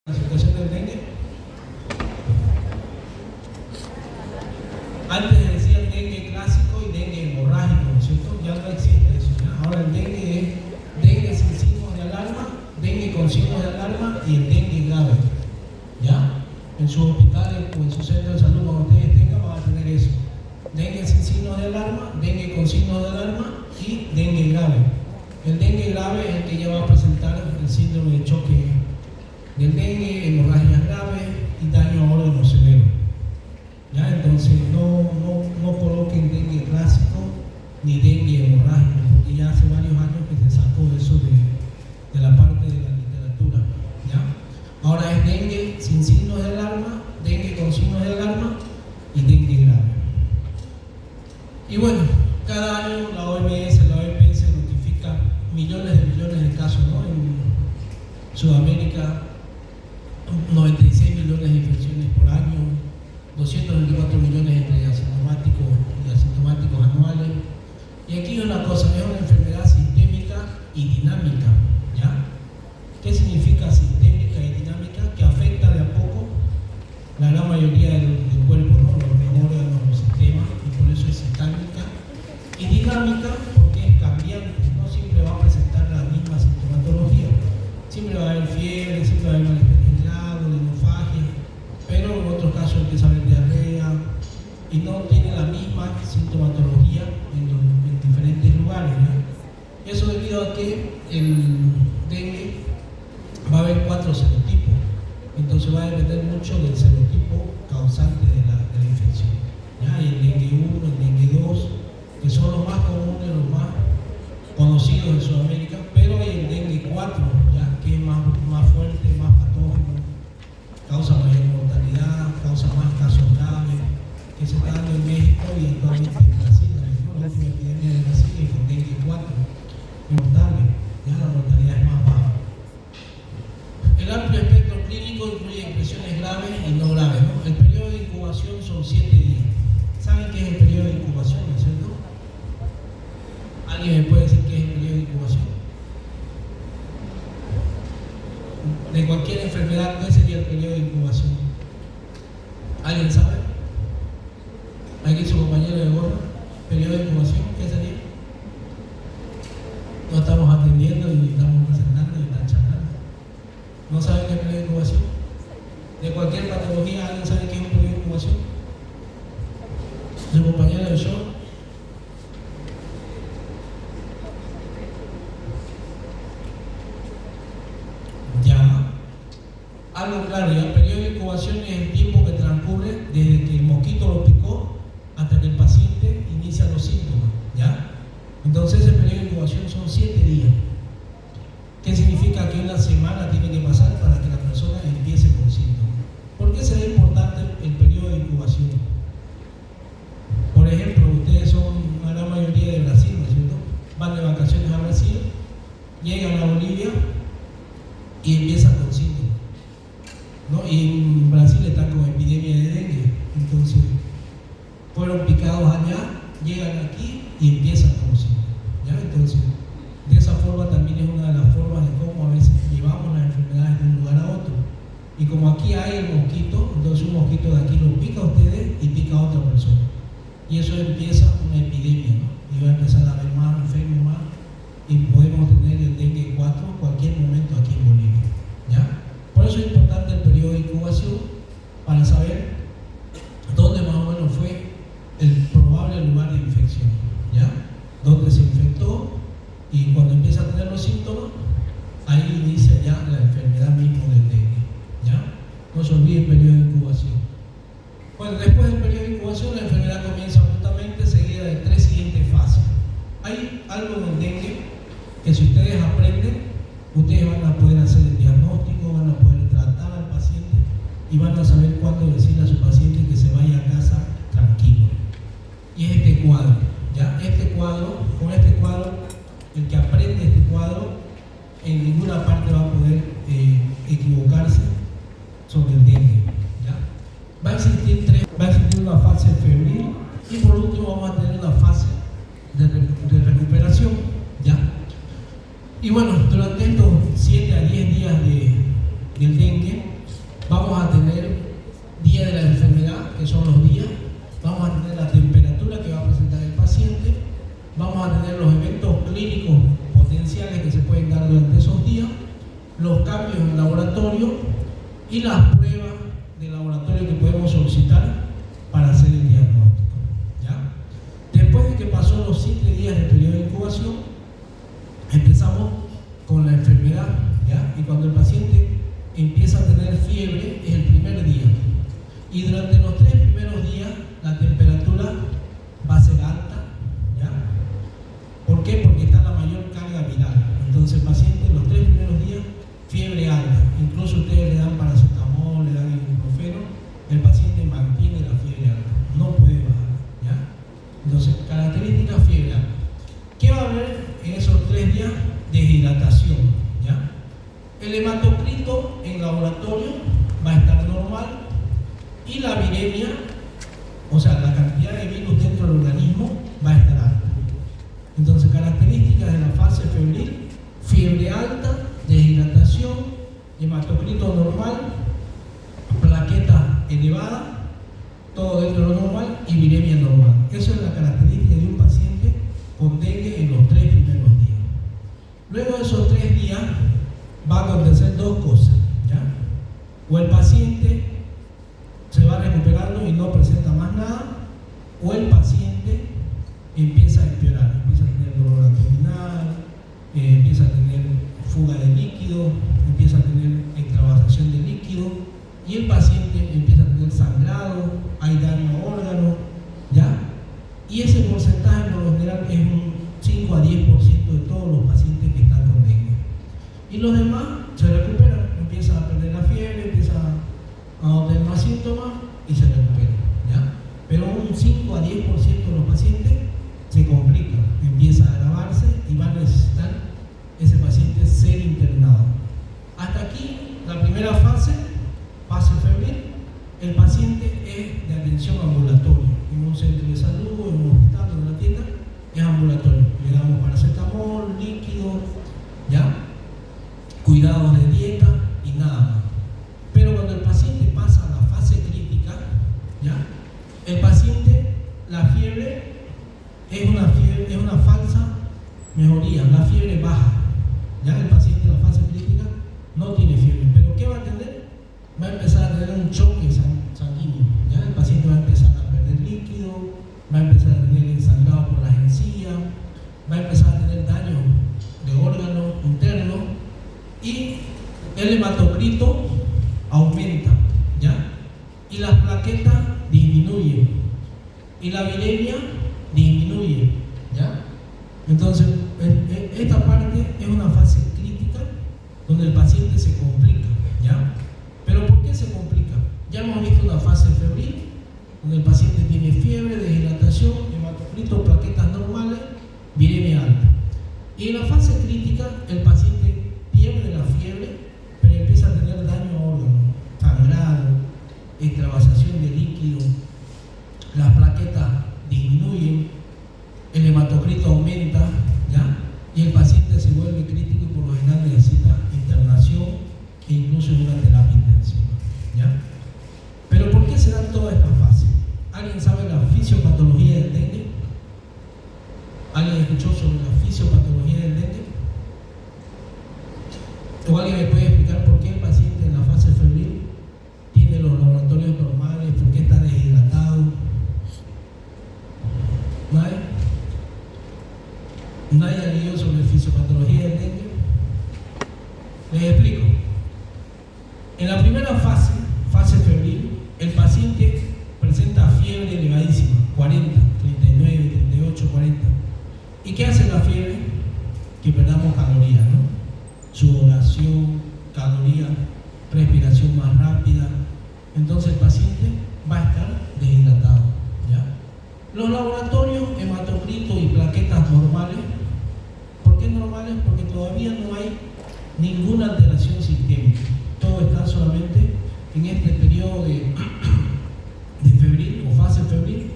La situación del dengue. Antes se decía el dengue clásico y dengue hemorrágico, ¿no es cierto? Ya no existe eso, ¿ya? Ahora el dengue es dengue sin signos de alarma, dengue con signos de alarma y el dengue grave, ¿ya? En sus hospitales o en su centro de salud, cuando ustedes tengan, van a tener eso. Dengue sin signos de alarma, dengue con signos de alarma y dengue grave. El dengue grave es el que ya va a presentar el síndrome de choque del dengue, hemorragias graves y daño a órganos severos. ¿Ya? Entonces no coloquen dengue clásico ni dengue hemorrágico, porque ya hace varios años que se sacó eso de la parte de la literatura. ¿Ya? Ahora es dengue sin signos de alarma, dengue con signos de alarma y dengue grave. Y bueno, cada año la OMS notifica millones de casos, ¿no? En Sudamérica, 96 millones de infecciones por año, 224 millones entre asintomáticos y asintomáticos anuales. Y aquí una cosa, es una enfermedad sistémica y dinámica, ¿ya? ¿Qué significa sistémica y dinámica? Que afecta de a poco la gran mayoría del cuerpo, ¿no? Los órganos, los sistemas, y por eso es sistémica. Y dinámica porque es cambiante, no siempre va a presentar la misma sintomatología. Siempre va a haber fiebre, siempre va a haber malestar general, linfofagia, pero en otros casos empieza a haber diarrea y no tiene la misma sintomatología en diferentes lugares, ¿no? Eso debido a que el dengue va a haber 4 serotipos, entonces va a depender mucho del serotipo causante de la infección, ¿ya? Y el dengue 1, el dengue 2, que son los más comunes, los más conocidos en Sudamérica, pero hay el dengue 4, ¿ya? Que es más fuerte, más patógeno, causa mayor mortalidad, causa más casos graves, que se está dando en México y actualmente en Brasil, ¿no? La última epidemia de Brasil es con dengue 4, mortable, ya la mortalidad es más baja. El amplio espectro clínico incluye impresiones graves y no graves, ¿no? El periodo de incubación son 7 días. ¿Saben qué es el periodo de incubación, no es cierto? ¿Alguien me puede decir qué es el periodo de incubación? De cualquier enfermedad, ¿cuál sería el periodo de incubación? ¿Alguien sabe? Aquí su compañero de gorra. ¿Periodo de incubación? ¿Qué sería? No estamos atendiendo y estamos presentando y están charlando. ¿No saben qué es el periodo de incubación? De cualquier patología, ¿alguien sabe qué es un periodo de incubación? ¿Su compañero de show? Algo claro, ya el periodo de incubación es el tiempo que transcurre desde que el mosquito lo picó hasta que el paciente inicia los síntomas, ¿ya? Entonces el periodo de incubación son 7 días. ¿Qué significa que una semana tiene que pasar para que la persona empiece con síntomas? ¿Por qué será importante el periodo de incubación? Por ejemplo, ustedes son una gran mayoría de Brasil, ¿no es cierto? Van de vacaciones a Brasil, llegan a Bolivia y empiezan con síntomas, ¿no? Y en Brasil están con epidemia de dengue, entonces fueron picados allá, llegan aquí y empiezan con síntomas, ¿ya? Entonces, de esa forma también es una de las formas de cómo a veces llevamos las enfermedades de un lugar a otro. Y como aquí hay el mosquito, entonces un mosquito de aquí lo pica a ustedes y pica a otra persona. Y eso empieza una epidemia, ¿no? Y va a empezar a haber más enfermos más, y podemos tener el dengue 4 en cualquier momento aquí en Bolivia, ¿ya? Por eso es importante el periodo de incubación, para saber dónde más o menos fue el probable lugar de infección, ¿ya? Dónde se infectó, y cuando empieza a tener los síntomas, ahí inicia ya la enfermedad mismo del dengue, ¿ya? No se olvide el periodo de incubación. Bueno, después del periodo de incubación, la enfermedad comienza justamente seguida de 3 siguientes fases. Hay algo en el dengue que si ustedes aprenden, ustedes van a poder hacer el diagnóstico, van a poder tratar al paciente y van a saber cuándo decirle a su paciente que se vaya a casa tranquilo. Y es este cuadro, ¿ya? Con este cuadro, el que aprende este cuadro, en ninguna parte va a poder equivocarse sobre el dengue, ¿ya? Va a existir una fase febril y por último vamos a tener una fase de recuperación, ¿ya? Y bueno, durante estos 7 a 10 días del dengue, clínicos potenciales que se pueden dar durante esos días, los cambios en el laboratorio y las pruebas de laboratorio que podemos solicitar para hacer el diagnóstico, ¿ya? Después de que pasó los 7 días del periodo de incubación, empezamos con la enfermedad, ¿ya? Y cuando el paciente empieza a tener fiebre es el primer día. Y durante los 3 primeros días la temperatura va a ser alta, ¿ya? ¿Por qué? Porque está la mayor carga viral. Entonces el paciente en los 3 primeros días, fiebre alta. Incluso ustedes le dan paracetamol, le dan ibuprofeno, el paciente mantiene la fiebre alta, no puede bajar, ¿ya? Entonces, características fiebre alta. ¿Qué va a haber en esos 3 días? Deshidratación, ¿ya? El hematocrito en laboratorio va a estar normal y la viremia, o sea, la cantidad de virus dentro del organismo va a estar alta. Entonces, características de la fase febril: fiebre alta, deshidratación, hematocrito normal, plaqueta elevada, todo dentro de lo normal, y viremia normal. Eso es la característica de un paciente con dengue en los 3 primeros días. Luego de esos 3 días va a acontecer 2 cosas, ¿ya? O el paciente se va recuperando y no presenta más nada, o el paciente empieza a empeorar, empieza a tener dolor abdominal, empieza a tener fuga de líquido, empieza a tener extravasación de líquido, y el paciente empieza a tener sangrado, hay daño a órganos, ¿ya? Y ese porcentaje por lo general es un 5 a 10% de todos los pacientes que están con dengue. Y los demás se recuperan, empiezan a perder la fiebre, empiezan a tener más síntomas y se recuperan, ¿ya? Pero un 5 a 10% de los pacientes se complican, empieza a agravarse y va a necesitar ese paciente ser internado. Hasta aquí la primera fase febril. El paciente es de atención ambulatoria, en un centro de salud, en un hospital, en una tienda, es ambulatorio. Le damos paracetamol, líquido, ¿ya? Cuidados de dieta y nada más. Pero cuando el paciente pasa a la fase crítica, ¿ya? El paciente, la fiebre es una falsa mejoría, la fiebre baja, ¿ya? El paciente en la fase crítica no tiene fiebre, pero ¿qué va a tener? Va a empezar a tener un choque sanguíneo, ¿ya? El paciente va a empezar a perder líquido, va a empezar a tener sangrado por las encías, va a empezar a tener daño de órganos internos y el hematocrito aumenta, ¿ya? Y las plaquetas disminuyen y la viremia disminuye, ¿ya? Entonces, esta parte es una fase crítica donde el paciente se complica, ¿ya? ¿Pero por qué se complica? Ya hemos visto una fase febril, donde el paciente tiene fiebre, deshidratación, hematocrito, plaquetas normales, viremia alta. Y en la fase crítica, el paciente pierde la fiebre, pero empieza a tener daño a órganos, sangrado, extravasación de líquido, las plaquetas disminuyen, el hematocrito aumenta, ¿ya? Y el paciente se vuelve crítico y por lo general necesita internación e incluso una terapia intensiva, ¿ya? Pero ¿por qué se dan todas estas fases? ¿Alguien sabe la fisiopatología del dengue? ¿Alguien escuchó sobre la fisiopatología del dengue? ¿O alguien me puede explicar por qué el paciente en la fase febril tiene los laboratorios normales? ¿Por qué está deshidratado? ¿Nadie? ¿Nadie ha leído sobre fisiopatología del dengue? Les explico. En la primera fase febril, el paciente presenta fiebre elevadísima, 40, 39, 38, 40. ¿Y qué hace la fiebre? Que perdamos calorías, ¿no? Sudoración, calorías, respiración más rápida. Entonces el paciente va a estar deshidratado, ¿ya? Los laboratorios, hematocrito y plaquetas normales. ¿Por qué normales? Porque todavía no hay ninguna alteración sistémica. Todo está solamente en este periodo de febril o fase febril.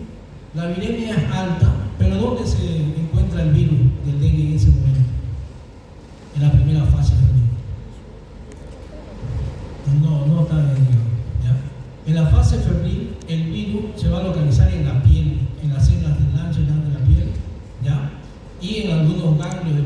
La viremia es alta, pero ¿dónde se encuentra el virus del dengue en ese momento? En la primera fase febril. No está en el virus, ¿ya? En la fase febril, el virus se va a localizar en la piel, en las células del Langerhans de la piel, ¿ya? Y en algunos ganglios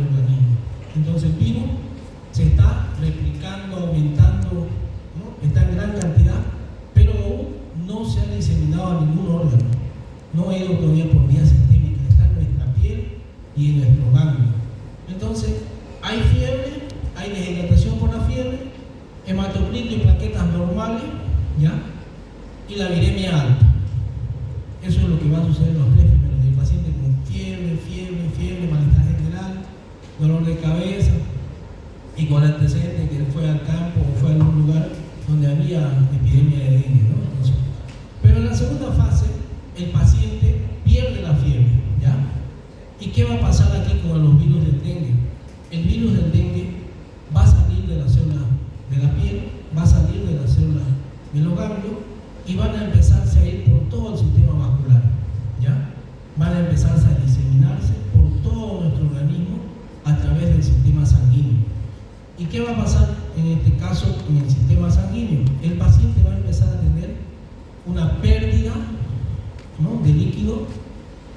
no ha ido todavía por vía sistémica, está en nuestra piel y en nuestro ganglio. Entonces, hay fiebre, hay deshidratación por la fiebre, hematocrito y plaquetas normales, ¿ya? Y la viremia alta. Eso es lo que va a suceder en los 3 primeros días. El paciente con fiebre, malestar general, dolor de cabeza y con antecedentes que fue al campo o fue a algún lugar donde había epidemia de dengue, ¿no? Entonces, pero en la segunda fase, el paciente pierde la fiebre, ¿ya? ¿Y qué va a pasar aquí con los virus del dengue? El virus del dengue va a salir de la célula de la piel, va a salir de la célula de los ganglios y van a empezarse a ir por todo el sistema vascular, ¿ya? Van a empezarse a diseminarse por todo nuestro organismo a través del sistema sanguíneo. ¿Y qué va a pasar en este caso en el sistema sanguíneo? El paciente va a empezar a tener una pérdida, ¿no?, de líquido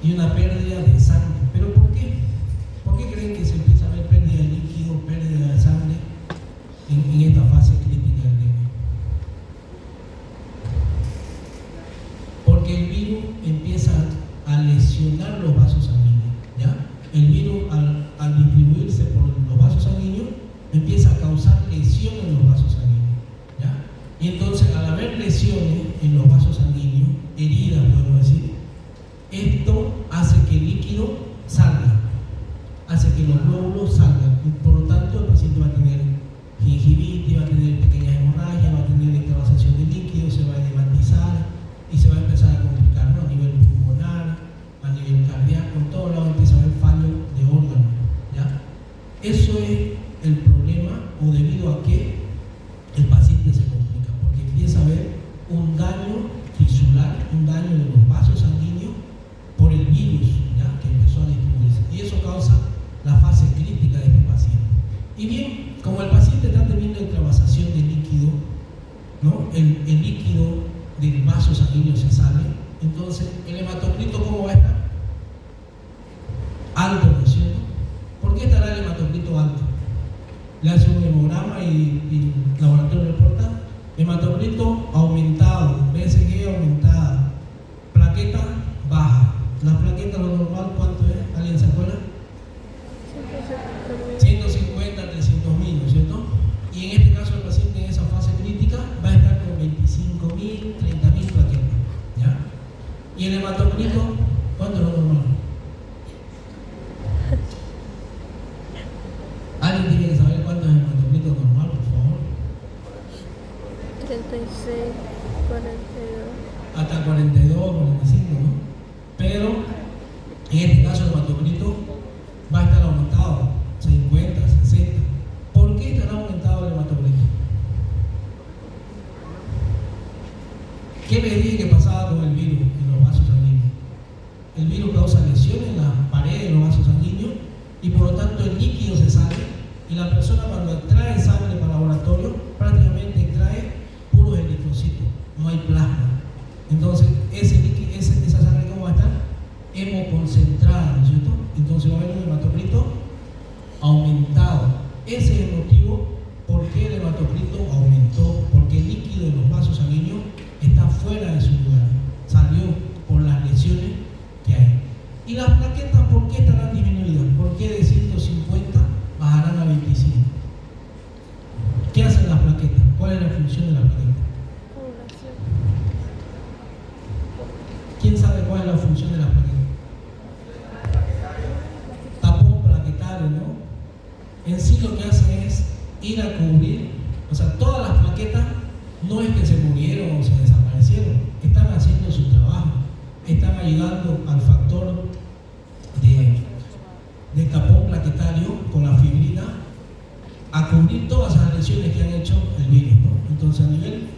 y una pérdida de sangre. ¿Pero por qué? ¿Por qué creen que se empieza a ver pérdida de líquido, pérdida de sangre en esta fase crítica del dengue? Porque el virus empieza a lesionar los vasos sanguíneos, ¿ya? El virus al distribuirse por los vasos sanguíneos empieza a causar lesión en los vasos sanguíneos, ¿ya? Y entonces, al haber lesiones en los vasos sanguíneos, heridas podemos decir, esto hace que el líquido salga, hace que los glóbulos salgan, y por lo tanto el paciente va a tener gingivitis, va a tener pequeñas hemorragias, va a tener extravasación de líquido, se va a edematizar y se va a empezar a complicar, ¿no?, a nivel pulmonar, a nivel cardíaco, en todos lados empieza a haber fallo de órganos, ¿ya? Eso es el problema, o debido a que el paciente se complica, porque empieza a haber un daño tisular, un daño de los vasos sanguíneos por el virus, ¿ya?, que empezó a distribuirse, y eso causa la fase crítica de este paciente. Y bien, como el paciente está teniendo extravasación de líquido, ¿no?, el líquido del vaso sanguíneo se sale, entonces el hematocrito, ¿cómo va a estar? Alto, ¿no es cierto? ¿Por qué estará el hematocrito alto? Le hace un hemograma y el laboratorio reporta hematocrito aumentado, BSG aumentada, plaqueta baja. La plaqueta, lo normal, ¿cuánto es? ¿Alguien se acuerda? 150 a 300.000, ¿no es cierto? Y en este caso el paciente en esa fase crítica va a estar con 25.000, 30.000 plaquetas, ¿ya? Y el hematocrito, ¿cuánto es lo normal? ¿Alguien tiene que saber cuánto es el hematocrito normal, por favor? 36, 42. Hasta 42, 45, ¿no? Pero en este caso el hematocrito va a estar aumentado, 50, 60. ¿Por qué estará aumentado el hematocrito? ¿Qué les dije que pasaba con el virus en los vasos sanguíneos? El virus causa lesiones en las paredes de los vasos sanguíneos y por lo tanto el líquido se sale y la persona cuando extrae sangre para el laboratorio prácticamente extrae puros eritrocitos, no hay plasma. Entonces esa sangre, ¿cómo va a estar? Hemoconcentrada, ¿no es cierto? Entonces va a haber un hematocrito aumentado. Ese es el motivo por qué el hematocrito aumentó, porque el líquido de los vasos sanguíneos está fuera de su lugar, salió por las lesiones que hay. ¿Y las plaquetas por qué estarán disminuidas? ¿Por qué de 150 bajarán a 25? ¿Qué hacen las plaquetas? ¿Cuál es la función de las plaquetas? ¿Quién sabe cuál es la función de las plaquetas? Tapón plaquetario, ¿no? En sí lo que hacen es ir a cubrir, o sea, todas las plaquetas no es que se murieron o se desaparecieron, están haciendo su trabajo, están ayudando al factor de tapón plaquetario con la fibrina a cubrir todas las lesiones que han hecho el virus, ¿no? Entonces a nivel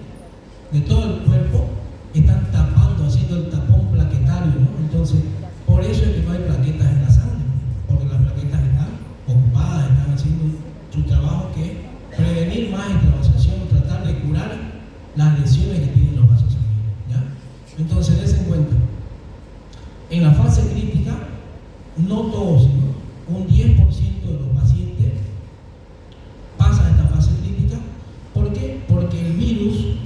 de todo el cuerpo están tapando, haciendo el tapón plaquetario, ¿no? Entonces por eso es que no hay plaquetas en la sangre, porque las plaquetas están ocupadas, están haciendo su trabajo, que es prevenir más extravasación, tratar de curar las lesiones que tienen los vasos sanguíneos, ¿ya? Entonces des en cuenta, en la fase crítica, no todos, sino un 10% de los pacientes pasan esta fase crítica. ¿Por qué? Porque el virus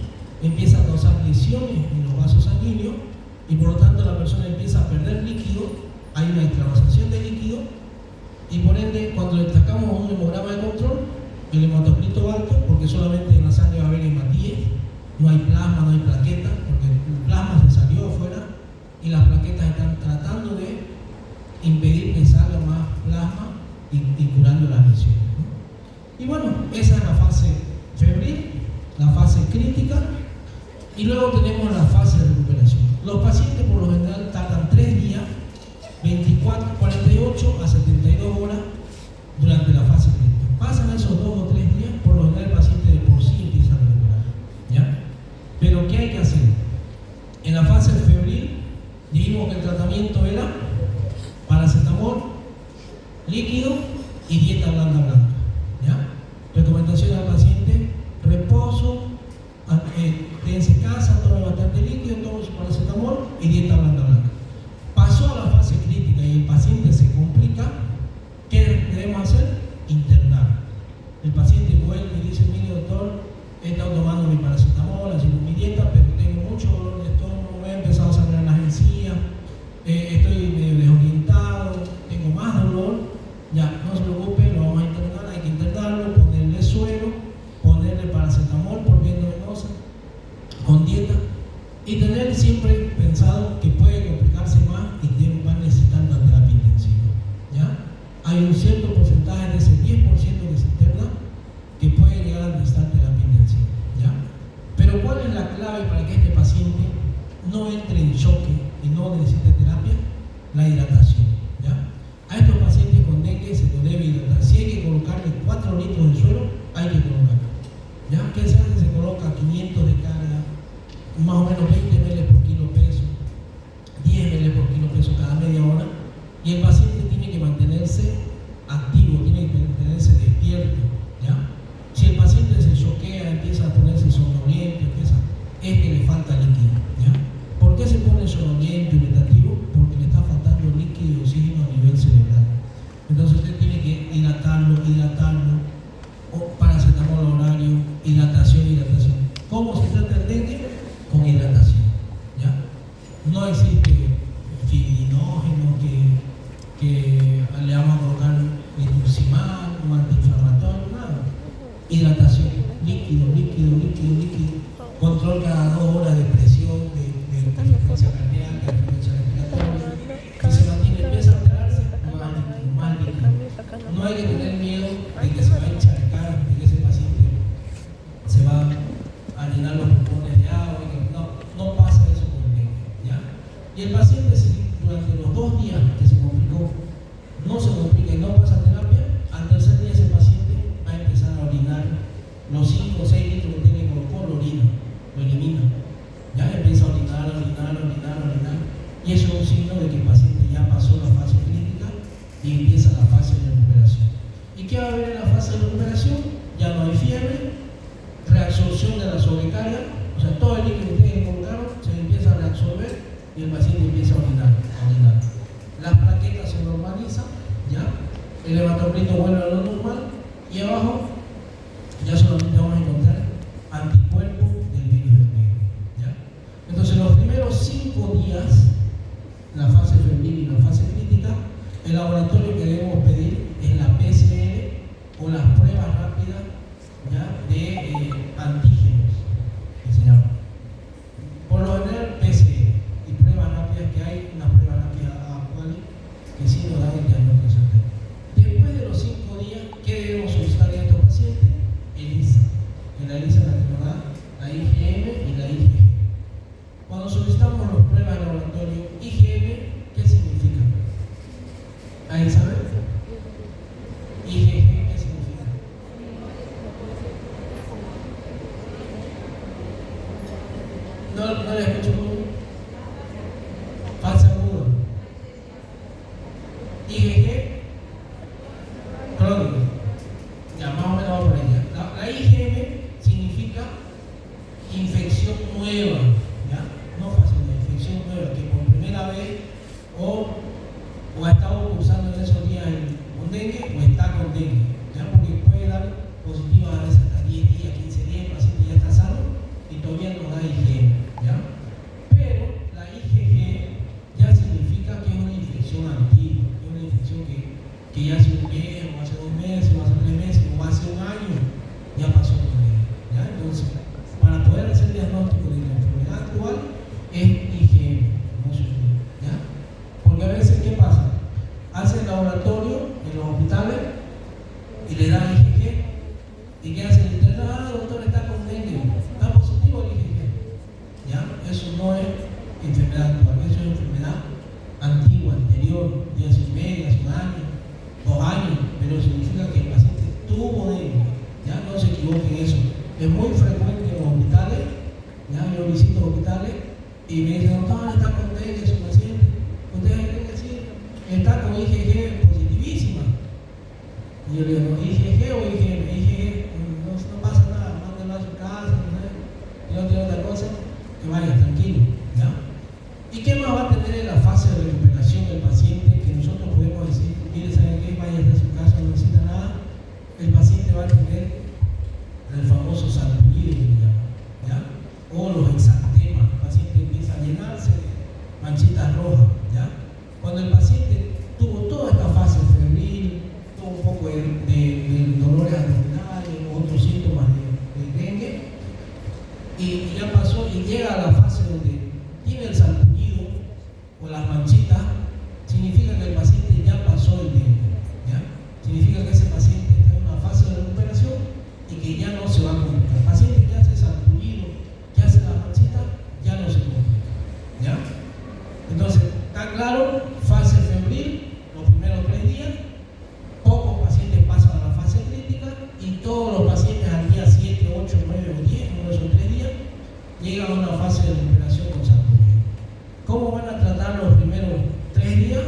empieza a causar lesiones en los vasos sanguíneos y por lo tanto la persona empieza a perder líquido, hay una extravasación de líquido, y por ende cuando le sacamos un hemograma de control, el hematocrito alto, porque solamente en la sangre va a haber hematíes, no hay plasma, no hay plaquetas, porque el plasma se salió afuera y las plaquetas están tratando de impedir que salga más plasma y curando las lesiones, ¿no? Y bueno, esa es la fase febril, la fase crítica, y luego tenemos la fase de recuperación. Los pacientes por lo general tardan 3 días, 48 a 72 horas durante la fase crítica. Pasan esos 2 o 3 días, por lo general el paciente de por sí empieza a recuperar, ¿ya? Pero ¿qué hay que hacer? En la fase febril dijimos que el tratamiento era paracetamol, líquido y dieta blanda blanca, ¿ya? Recomendación al paciente: reposo, quédense en casa, tome bastante líquido, tome su paracetamol y dieta blanda blanca. Pasó a la fase crítica y el paciente se complica, ¿qué debemos hacer? Internar. El paciente vuelve y dice: mire doctor, he estado tomando mi paracetamol, haciendo mi dieta, pero tengo mucho dolor de estómago, me he empezado a sangrar las encías, estoy medio desorientado, tengo más dolor. Ya, no se preocupe, lo vamos a internar, hay que internarlo, ponerle suero, ponerle paracetamol por vía endovenosa, con dieta, y tener siempre pensado que puede complicarse más y va a necesitar una terapia intensiva, ¿ya? Hay un cierto porcentaje de ese 10% que se interna que puede llegar a necesitar terapia intensiva, ¿ya? Pero ¿cuál es la clave para que este paciente no entre en choque y no necesite terapia? La hidratación, ¿ya? A estos pacientes con dengue se les debe hidratar. Si hay que colocarle 4 litros de suero, hay que colocarlo, ¿ya? ¿Qué se hace? Se coloca 500 de carga, más o menos 20 ml por kilo peso, 10 ml por kilo peso cada media hora, y el paciente tiene que mantenerse activo, tiene que mantenerse despierto, ¿ya? Si el paciente se choquea, empieza a ponerse somnoliento, es que le falta líquido, ¿ya? ¿Por qué se pone somnoliento y vegetativo? Porque le está faltando líquido y oxígeno a nivel cerebral. Entonces usted tiene que hidratarlo, o paracetamol horario, hidratación. ¿Cómo se trata el dengue? Con hidratación, ¿ya? No existe fibrinógeno que le vamos a colocar rituximab, un antiinflamatorio, nada. Hidratación, líquido, control cada 2 horas de presión, de frecuencia cardíaca, de frecuencia respiratoria, y se mantiene, empieza a alterarse, más líquido. No hay que tener miedo de que se va a encharcar, de que ese paciente se va a llenar los pulmones de agua, no pasa eso con el dengue, ¿ya? Y el paciente, durante los 2 días que se complicó, no se complica y no pasa terapia, al tercer día ese paciente va a empezar a orinar los 5 o 6 litros que tiene con lo orina, lo elimina, ya empieza a orinar, y eso es un signo de que el paciente ya pasó la fase crítica y empieza la fase de recuperación. ¿Y qué va a haber en la fase de recuperación? Ya no hay fiebre, reabsorción de la sobrecarga, o sea, todo el líquido que ustedes colocaron se empieza a reabsorber y el paciente empieza a orinar. Las plaquetas se normalizan, ¿ya? El hematocrito vuelve a lo normal, y abajo ya solamente vamos a encontrar anticuerpos del virus del dengue, ¿ya? Entonces, los primeros 5 días, la fase febril y la fase crítica, el laboratorio que debemos pedir es la PCR o las pruebas rápidas, ¿ya? De antígenos, que se llama. Por lo general, PCR y pruebas rápidas, que hay unas pruebas rápidas actuales que sí nos dan el diagnóstico certero. Después de los 5 días, ¿qué debemos solicitar a estos pacientes? ELISA. En la ELISA nos da la IgM y la IgG. Cuando solicitamos las pruebas de laboratorio IgM, ¿qué significa? ¿Alguien sabe? IgG, ¿qué significa? No le escucho muy bien. Falsa agudo. IgG, crónico. Ya, más o menos va por ella. La IgM significa infección nueva, ¿ya? No fácil, infección nueva, que por primera vez o ha estado cursando en esos días con dengue o está con dengue, ¿ya? Porque puede dar positivas a veces hasta 10 días, 15 días, el paciente ya está sano y todavía no da IgM, ¿ya? Pero la IgG enfermedad actual, eso es enfermedad antigua, anterior, de hace un mes, hace un año, 2 años, pero significa que el paciente tuvo dengue, ya no se equivoquen eso. Es muy frecuente en los hospitales, ya yo visito hospitales y me dicen, doctor, está con dengue su paciente. Ustedes creen que sí, está con IgG positivísima. Y yo le digo, IgG o IgM, IgG, no pasa nada, mándelo a su casa, no sé, y no tiene otra cosa, que vaya tranquilo, ¿ya? ¿Y qué más va a tener en la fase de recuperación del paciente que nosotros podemos decir, mire, ¿saben qué? Vaya a su casa, no necesita nada? El paciente va a tener el famoso sarpullido, ¿ya? O los exantemas, el paciente empieza a llenarse de manchitas rojas, ¿ya? Cuando el paciente tuvo toda esta fase febril, tuvo un poco de dolores abdominales, otros síntomas de dengue, y ya pasó y llega a la fase donde tiene el sarpullido o las manchitas, significa que el paciente ya pasó el dengue, ¿ya? Significa que ese paciente está en una fase de recuperación y que ya no se va a complicar. El paciente que hace sarpullido, que hace las manchitas, ya no se complica, ¿ya? Entonces, está claro, fase febril, los primeros 3 días, pocos pacientes pasan a la fase crítica y todos los pacientes al día 7, 8, 9 o 10, uno de esos 3 días, llegan a una fase de recuperación con sarpullido. ¿Cómo van a tratar los primeros 3 días?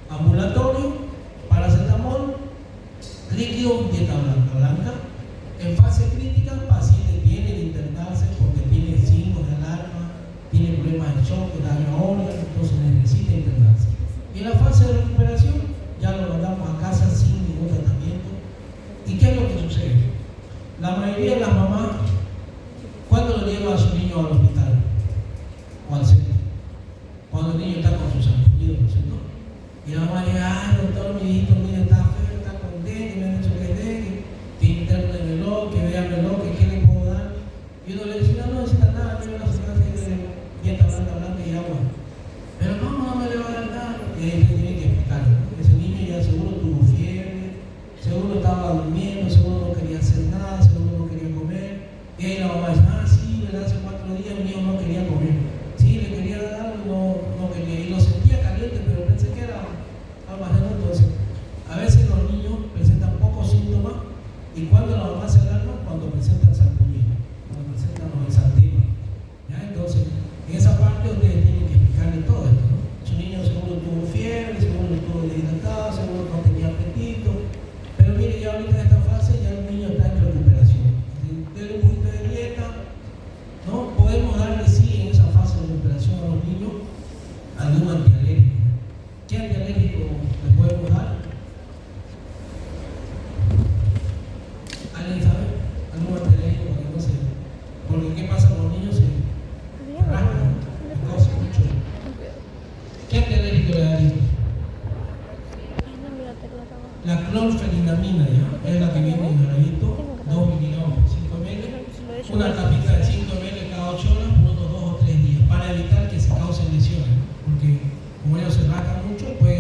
Ambulatorio, paracetamol, líquido, dieta blanca. En fase crítica, el paciente tiene que internarse porque tiene signos de alarma, tiene problemas de shock, daño a órganos, entonces necesita internarse. Y en la fase de recuperación, ya lo mandamos a casa sin ningún tratamiento. ¿Y qué es lo que sucede? La mayoría de las mamás, ¿cuándo lo lleva a su niño al hospital o al centro? Cuando el niño está con sus sarpullidos, ¿no es cierto? Y la mamá dice, ay, doctor, mi hijito, mira, está feo, está con dengue, me han dicho que es dengue, que internenmelo, que véanmelo, que qué le puedo dar. Y uno le dice, no necesita nada, tiene una señora que tiene dieta blanca y agua. Pero no me le va a dar nada. Y ahí se tiene que explicarle, ¿no? Ese niño ya seguro tuvo fiebre, seguro estaba durmiendo, seguro no quería hacer nada, seguro no quería comer. Y ahí la mamá dice, sí, ¿verdad? Hace 4 días mi hijo no quería comer. Sí, le quería dar algo, no quería. Y lo sentía caliente, pero pensé que era algo más raro. Entonces, a veces los niños presentan pocos síntomas y cuando la mamá se alarma, cuando presentan sarpullido, cuando presentan los exantemas. ¿Ya? Entonces, en esa parte ustedes tienen que explicarle todo esto, ¿no? Su niño seguro tuvo fiebre, seguro estuvo deshidratado, seguro no tenía apetito. Pero mire, ya ahorita en esta fase ya el niño está en recuperación. Denle un poquito de dieta, ¿no? Podemos darle sí en esa fase de recuperación a los niños algún antialérgico. ¿Qué antialérgico le podemos dar? ¿Alguien sabe? ¿Algún antialérgico para que no se... Porque ¿qué pasa con los niños? Se rascan, se causa mucho. ¿Qué antialérgico le daría? La clorfenidamina, ¿ya? Es la que viene en jarabito, 2 miligramos por 5 ml, una tapita de 5 ml cada 8 horas por unos 2 o 3 días, para evitar que se causen lesiones, ¿no? Porque como ellos se rascan mucho, puede